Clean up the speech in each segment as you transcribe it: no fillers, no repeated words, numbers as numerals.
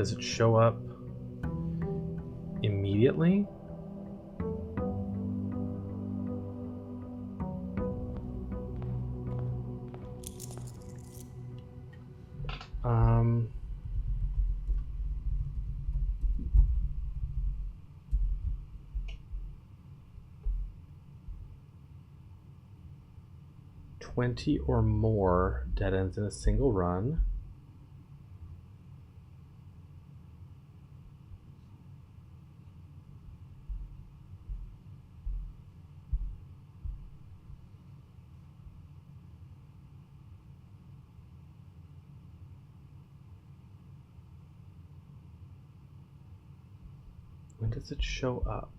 Does it show up immediately? Um... 20 or more dead ends in a single run. When does it show up?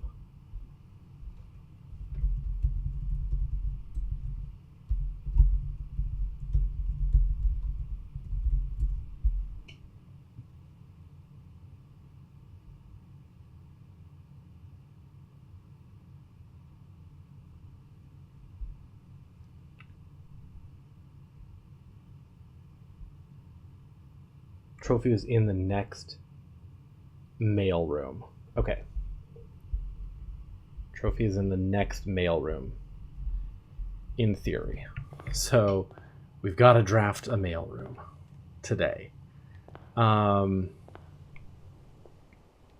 Trophy is in the next mail room. Okay. Trophy is in the next mail room. In theory. So we've got to draft a mail room today.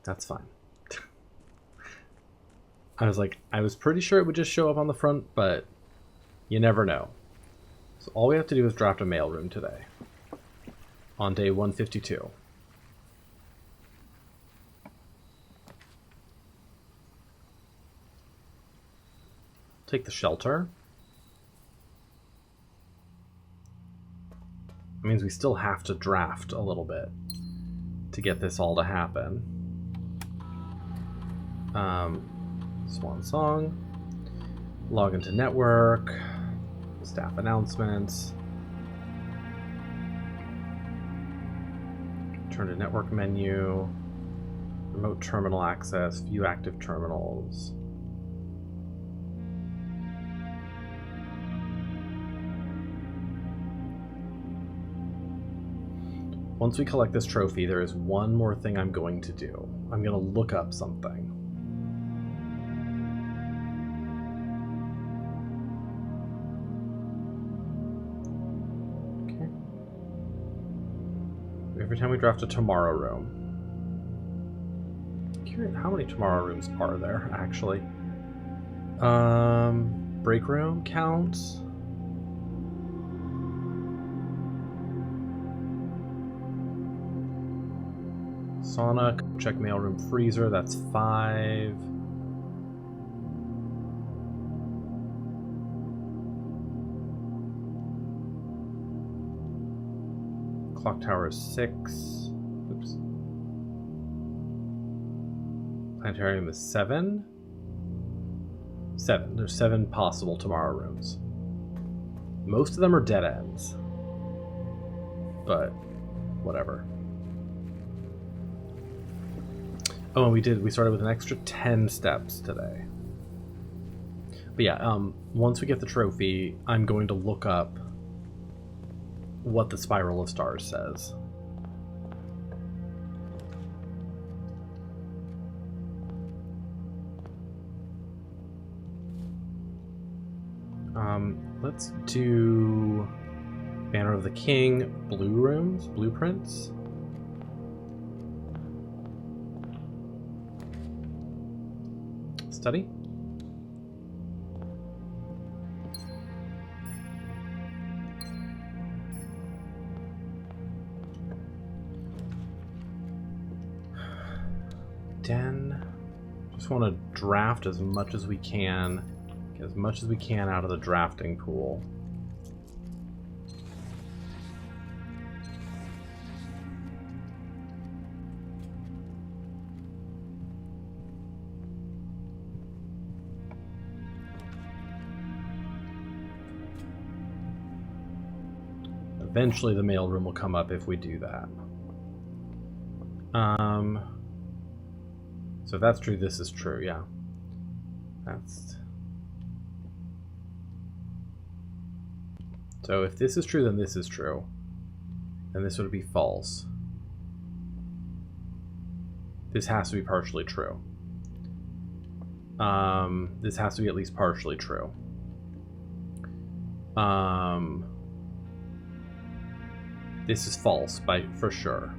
That's fine. I was pretty sure it would just show up on the front, but you never know. So all we have to do is draft a mail room today. On day 152. Take the shelter. It means we still have to draft a little bit to get this all to happen. Swan Song. Log into network. Staff announcements. Turn to network menu. Remote terminal access. View active terminals. Once we collect this trophy, there is one more thing I'm going to do. I'm going to look up something. Okay. Every time we draft a tomorrow room. I'm curious, how many tomorrow rooms are there, actually? Break room counts. Sauna, check mailroom freezer, that's 5. Clock tower is 6. Oops. Planetarium is 7. 7. There's 7 possible tomorrow rooms. Most of them are dead ends. But whatever. Oh, and we started with an extra 10 steps today. But yeah, once we get the trophy, I'm going to look up what the Spiral of Stars says. Let's do Banner of the King, blueprints. Study. Den. Just want to draft as much as we can. Get as much as we can out of the drafting pool. Eventually the mailroom will come up if we do that. So if that's true, this is true, yeah. So if this is true, then this is true. Then this would be false. This has to be partially true. This has to be at least partially true. This is false for sure.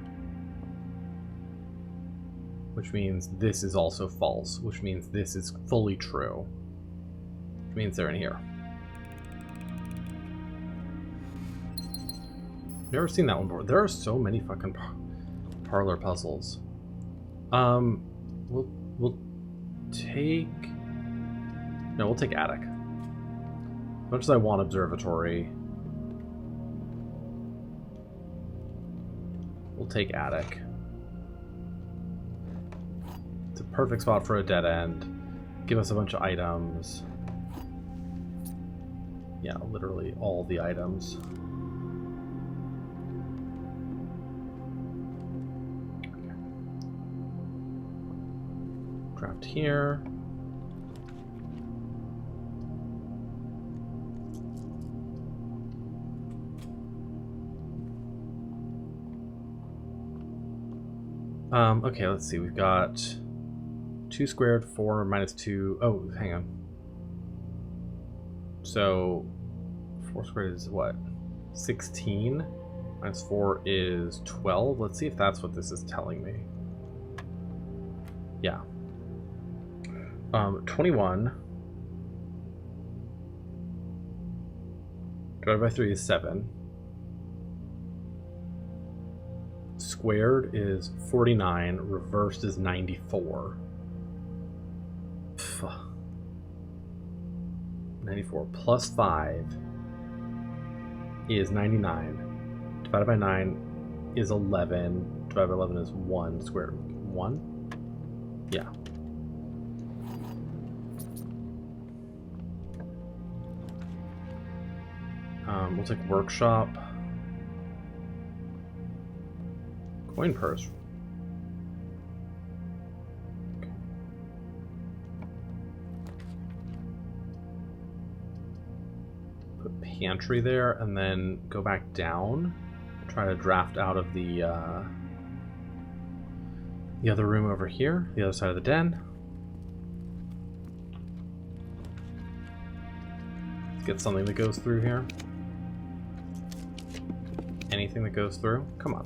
Which means this is also false, which means this is fully true. Which means they're in here. Never seen that one before. There are so many fucking parlor puzzles. We'll take... No, we'll take attic. As much as I want observatory, we'll take attic. It's a perfect spot for a dead end. Give us a bunch of items. Yeah, literally all the items. Craft here. Okay, let's see. We've got 2 squared, 4 minus 2. Oh, hang on. So 4 squared is what? 16 minus 4 is 12. Let's see if that's what this is telling me. Yeah. 21 divided by 3 is 7. Squared is 49. Reversed is 94. 94 plus 5 is 99. Divided by 9 is 11. Divided by 11 is 1. Squared 1? Yeah. We'll take workshop. Coin purse. Okay. Put pantry there and then go back down. Try to draft out of the other room over here, the other side of the den. Let's get something that goes through here. Anything that goes through? Come on.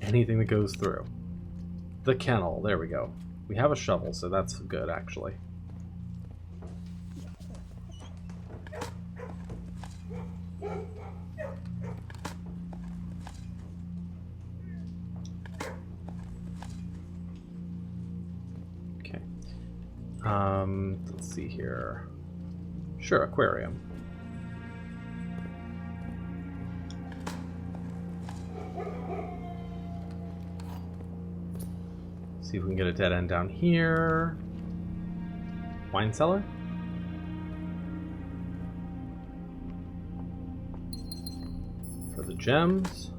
Anything that goes through. The kennel. There we go. We have a shovel, so that's good, actually. Okay. Let's see here. Sure, aquarium. See if we can get a dead end down here. Wine cellar. For the gems.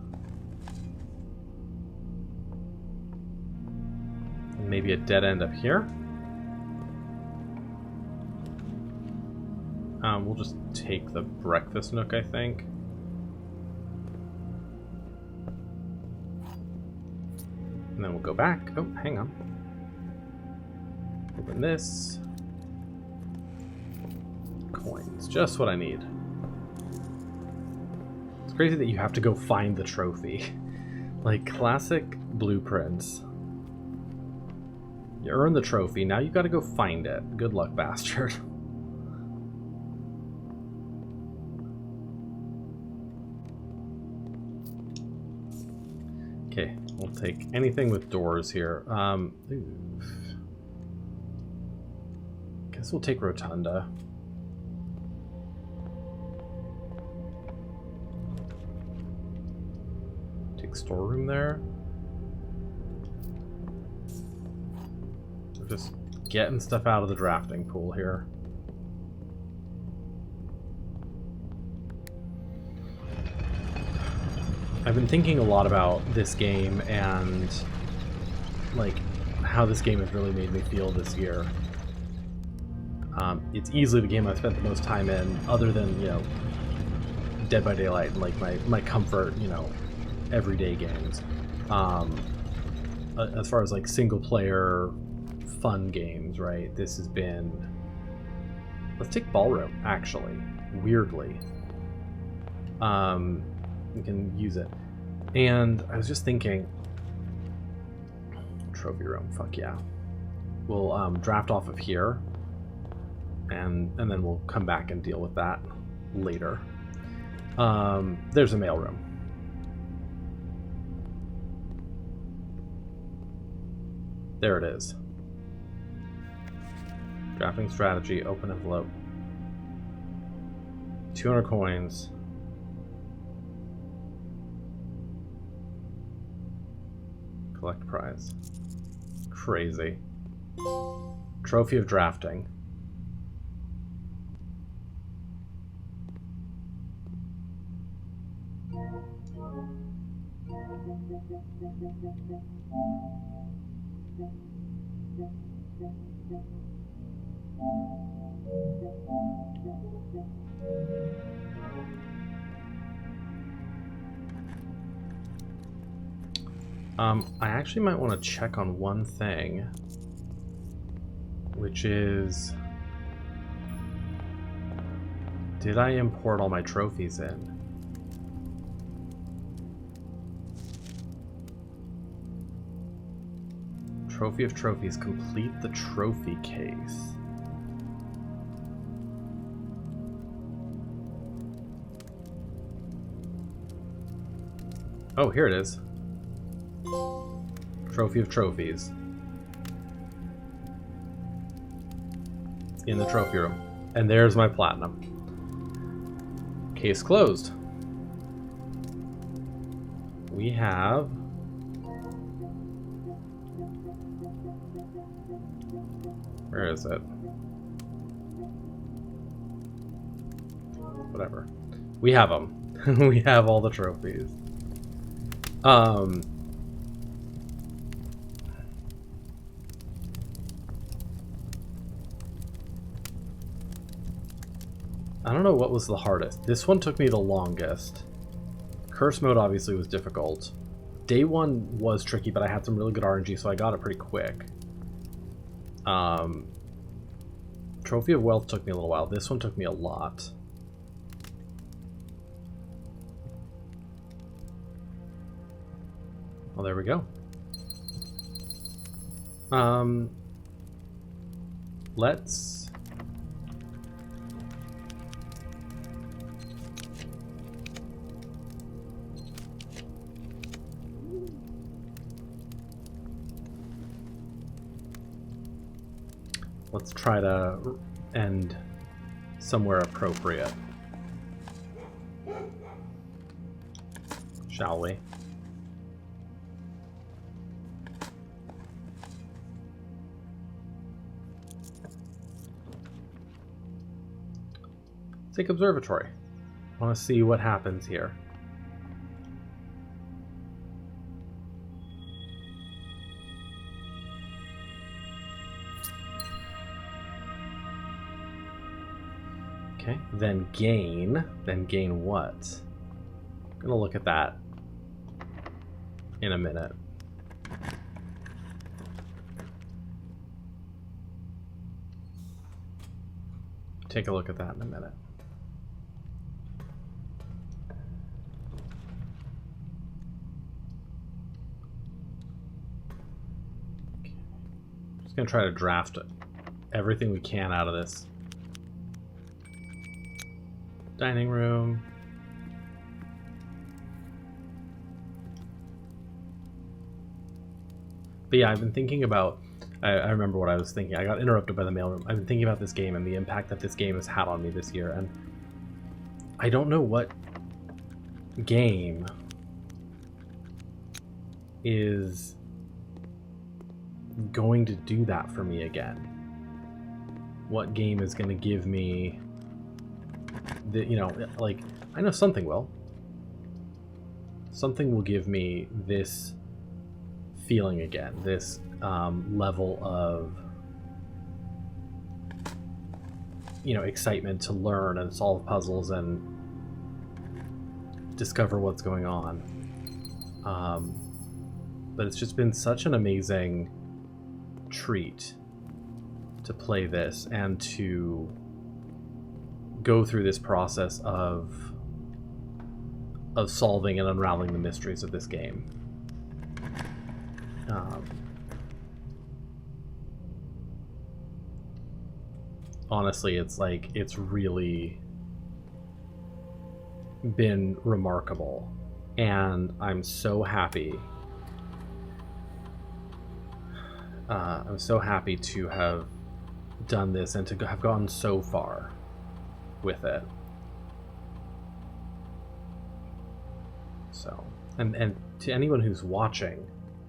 And maybe a dead end up here. We'll just take the breakfast nook, I think. And then we'll go back. Oh, hang on. Open this. Coins. Just what I need. It's crazy that you have to go find the trophy. Like classic blueprints. You earn the trophy, now you gotta go find it. Good luck, bastard. Okay, we'll take anything with doors here. Guess we'll take rotunda. Take storeroom there. We're just getting stuff out of the drafting pool here. I've been thinking a lot about this game and like how this game has really made me feel this year. It's easily the game I've spent the most time in, other than, you know, Dead by Daylight and like my comfort, you know, everyday games. As far as like single player fun games, right? This has been. Let's take Ballroom, actually. Weirdly. We can use it. And I was just thinking, trophy room, fuck yeah. We'll draft off of here, and then we'll come back and deal with that later. There's a mailroom. There it is. Drafting strategy, open envelope. 200 coins. Collect prize. Crazy. Trophy of drafting. I actually might want to check on one thing, which is, did I import all my trophies in? Trophy of trophies, complete the trophy case. Oh, here it is. Trophy of trophies. In the trophy room. And there's my platinum. Case closed. We have... Where is it? Whatever. We have them. We have all the trophies. I don't know what was the hardest. This one took me the longest. Curse mode obviously was difficult. Day one was tricky, but I had some really good RNG, so I got it pretty quick. Trophy of Wealth took me a little while. This one took me a lot. Well, there we go. Let's... Let's try to end somewhere appropriate. Shall we? Take observatory. I want to see what happens here. Okay, then gain. Then gain what? I'm gonna look at that in a minute. Take a look at that in a minute. Okay. Just gonna try to draft everything we can out of this. Dining room. But yeah, I've been thinking about, I remember what I was thinking. I got interrupted by the mailroom. I've been thinking about this game and the impact that this game has had on me this year, and I don't know what game is going to do that for me again. What game is going to give me the, you know, like, I know something will. Something will give me this feeling again, this level of, you know, excitement to learn and solve puzzles and discover what's going on. But it's just been such an amazing treat to play this and to go through this process of solving and unraveling the mysteries of this game. Honestly, it's really been remarkable, and I'm so happy. I'm so happy to have done this and to have gone so far with it. So, and to anyone who's watching,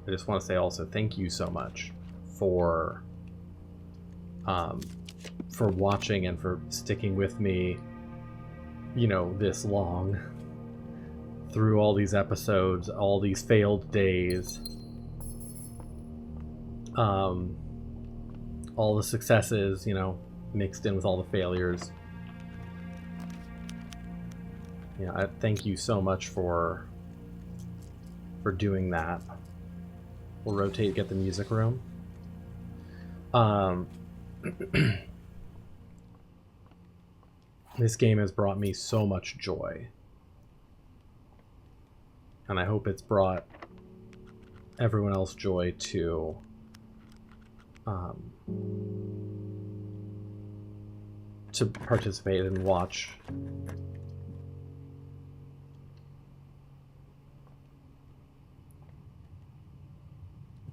I just want to say also thank you so much for watching and for sticking with me, you know, this long through all these episodes, all these failed days, all the successes, you know, mixed in with all the failures. Yeah, I thank you so much for doing that. We'll rotate, get the music room. This game has brought me so much joy, and I hope it's brought everyone else joy too. To participate and watch.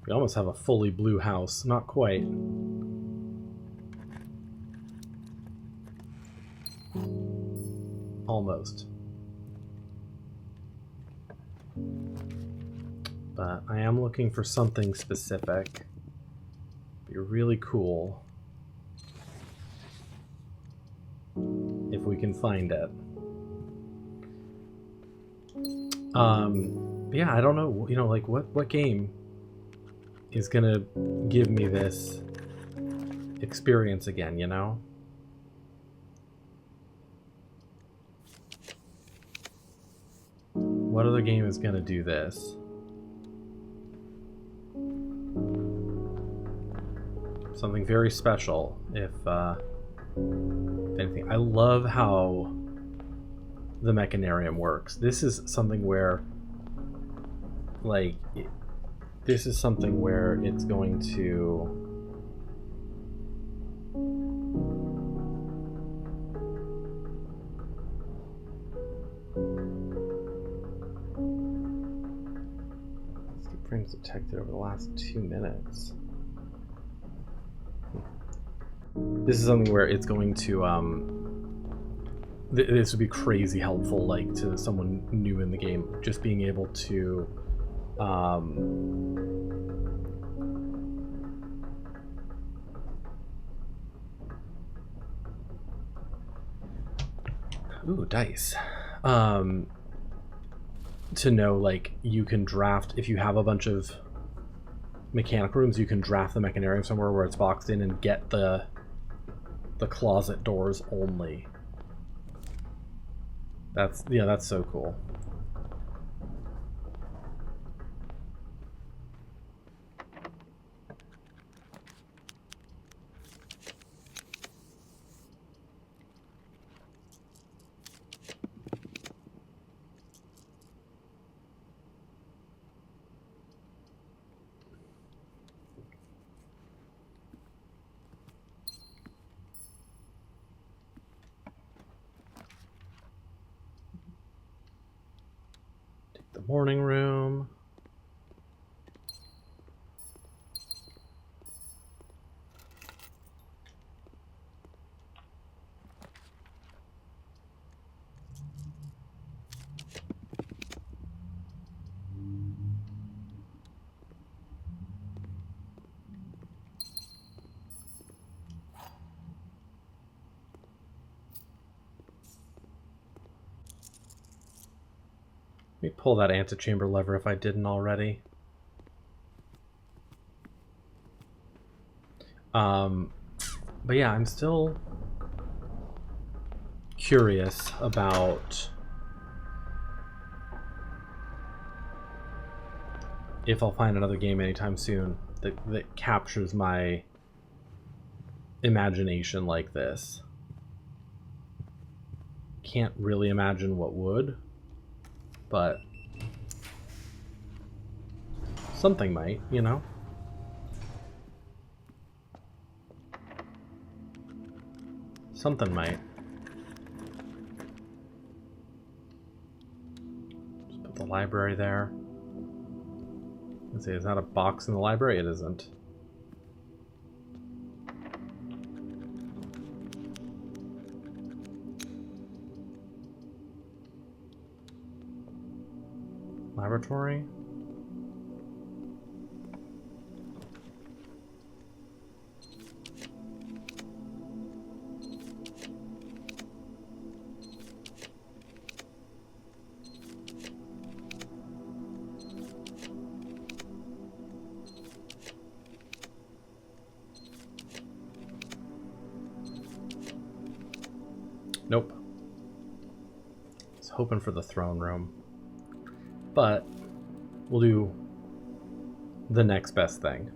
We almost have a fully blue house. Not quite. Almost. But I am looking for something specific. Be really cool if we can find it. But yeah, I don't know, you know, like what game is gonna give me this experience again, you know? What other game is gonna do this? Something very special, if anything. I love how the Mechanarium works. This is something where, like, this is something where it's going to... Escape frames detected over the last 2 minutes. This is something where it's going to, this would be crazy helpful, like, to someone new in the game, just being able to, ooh, dice. To know, like, you can draft, if you have a bunch of mechanic rooms, you can draft the Mechanarium somewhere where it's boxed in and get the closet doors only. That's, yeah, that's so cool. The morning room. Let me pull that antechamber lever if I didn't already. But yeah, I'm still curious about if I'll find another game anytime soon that captures my imagination like this. Can't really imagine what would, but something might, you know? Something might. Just put the library there. Let's see, is that a box in the library? It isn't. Laboratory? Nope. I was hoping for the throne room. But we'll do the next best thing.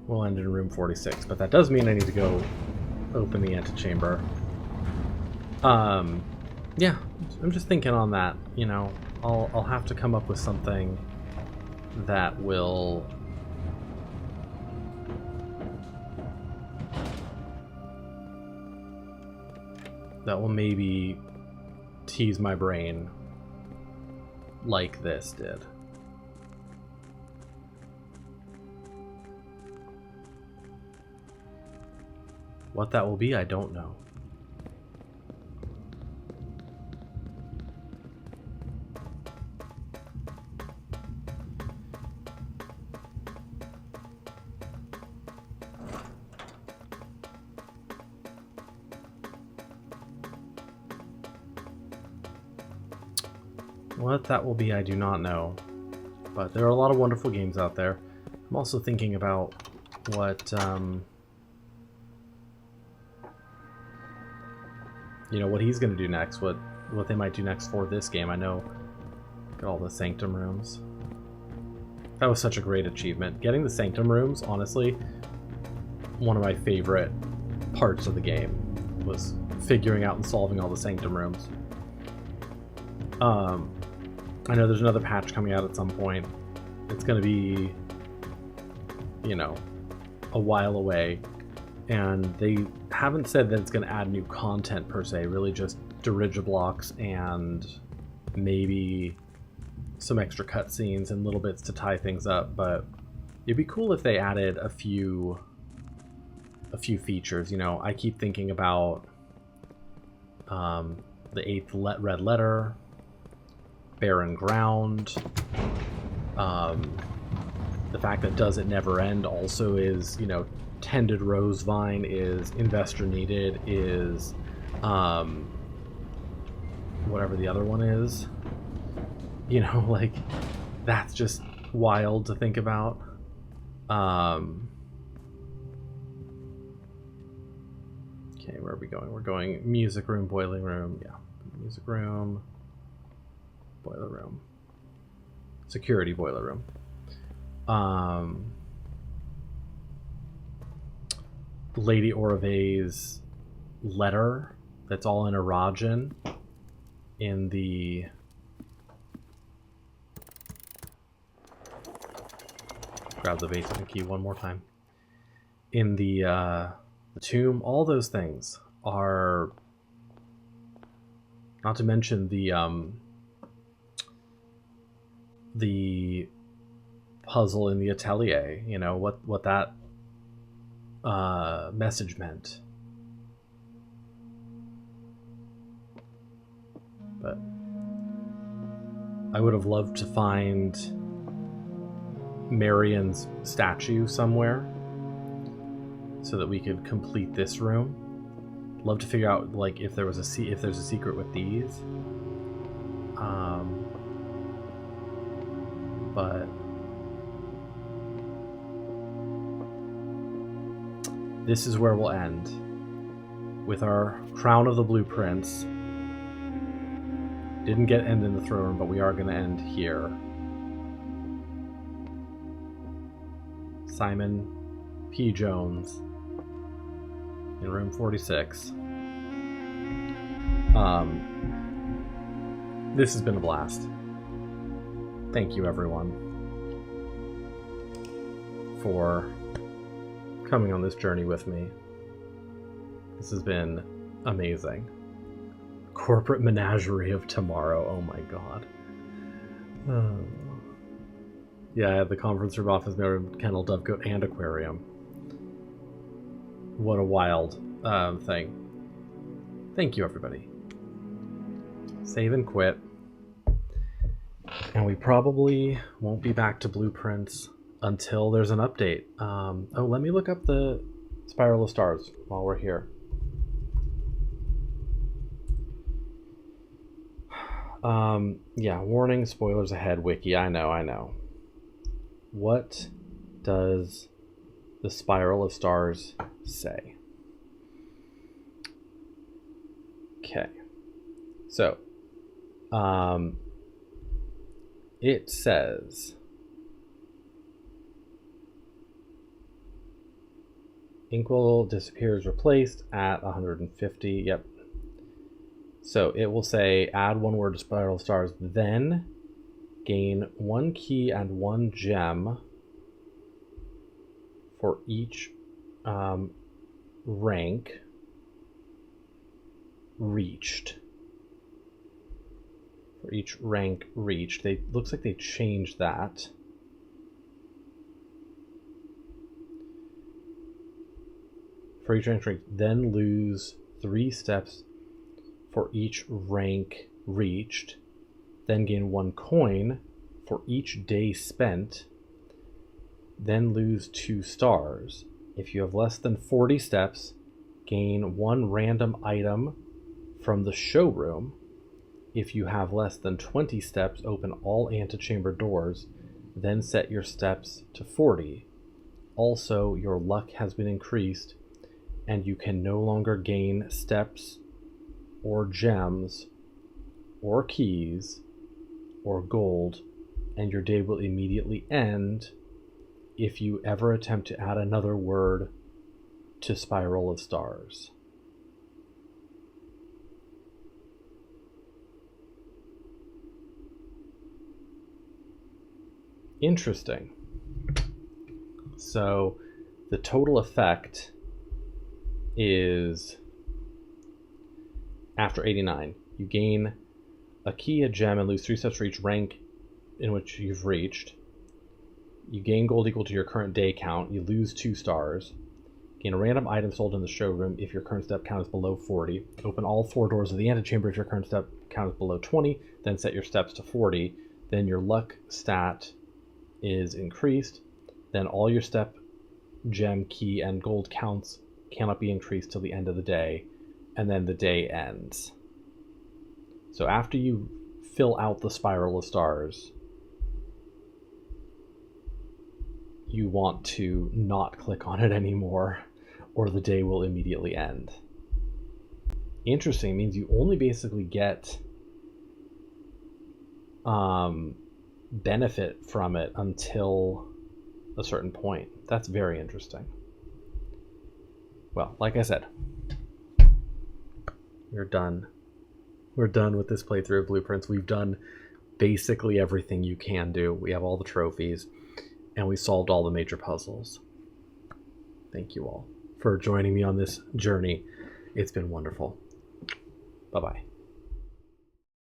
We'll end in room 46, but that does mean I need to go open the antechamber. Yeah, I'm just thinking on that, you know, I'll have to come up with something that will maybe tease my brain like this did. What that will be, I don't know. What that will be, I do not know. But there are a lot of wonderful games out there. I'm also thinking about what, you know, what he's going to do next, what they might do next for this game. I know, got all the Sanctum rooms. That was such a great achievement. Getting the Sanctum rooms, honestly, one of my favorite parts of the game was figuring out and solving all the Sanctum rooms. I know there's another patch coming out at some point. It's going to be, you know, a while away. And they haven't said that it's going to add new content per se, really just Dirigiblocks and maybe some extra cutscenes and little bits to tie things up. But it'd be cool if they added a few features. You know, I keep thinking about the 8th red letter, barren ground. The fact that does it never end also is, you know, tended rose vine is investor needed is whatever the other one is. You know, like, that's just wild to think about. Okay, where are we going? We're going music room, boiling room. Yeah, music room, boiler room, security boiler room. Lady Orave's letter that's all in Arajan in the grab the basement key one more time in the tomb. All those things are, not to mention the puzzle in the atelier, you know, what that message meant. But I would have loved to find Marion's statue somewhere so that we could complete this room. Love to figure out, like, if there's a secret with these. But this is where we'll end with our Crown of the Blueprints Didn't get end in the throne room, but we are going to end here. Simon P. Jones in room 46. This has been a blast. Thank you, everyone, for coming on this journey with me. This has been amazing. Corporate menagerie of tomorrow. Oh my god. Yeah, the conference room, office room, kennel, dovecote, and aquarium. What a wild thing. Thank you, everybody. Save and quit. And we probably won't be back to Blueprints until there's an update. Oh, let me look up the Spiral of Stars while we're here. Yeah, warning, spoilers ahead, wiki. I know. What does the Spiral of Stars say? Okay. So, it says Inkwell disappears, replaced at 150. Yep. So it will say add one word to Spiral of Stars, then gain 1 key and 1 gem for each rank reached. For each rank reached. Looks like they changed that. For each rank reached, then lose 3 steps for each rank reached, then gain 1 coin for each day spent, then lose 2 stars. If you have less than 40 steps, gain 1 random item from the showroom. If you have less than 20 steps, open all antechamber doors, then set your steps to 40. Also, your luck has been increased, and you can no longer gain steps or gems or keys or gold, and your day will immediately end if you ever attempt to add another word to Spiral of Stars. Interesting. So the total effect is after 89. You gain a key, a gem, and lose 3 steps for each rank in which you've reached. You gain gold equal to your current day count. You lose 2 stars. Gain a random item sold in the showroom if your current step count is below 40. Open all 4 doors of the antechamber if your current step count is below 20. Then set your steps to 40. Then your luck stat is increased. Then all your step, gem, key, and gold counts cannot be increased till the end of the day, and then the day ends. So after you fill out the Spiral of Stars, you want to not click on it anymore, or the day will immediately end. Interesting, means you only basically get benefit from it until a certain point. That's very interesting. Well, like I said, we're done. We're done with this playthrough of Blueprints. We've done basically everything you can do. We have all the trophies, and we solved all the major puzzles. Thank you all for joining me on this journey. It's been wonderful. Bye-bye.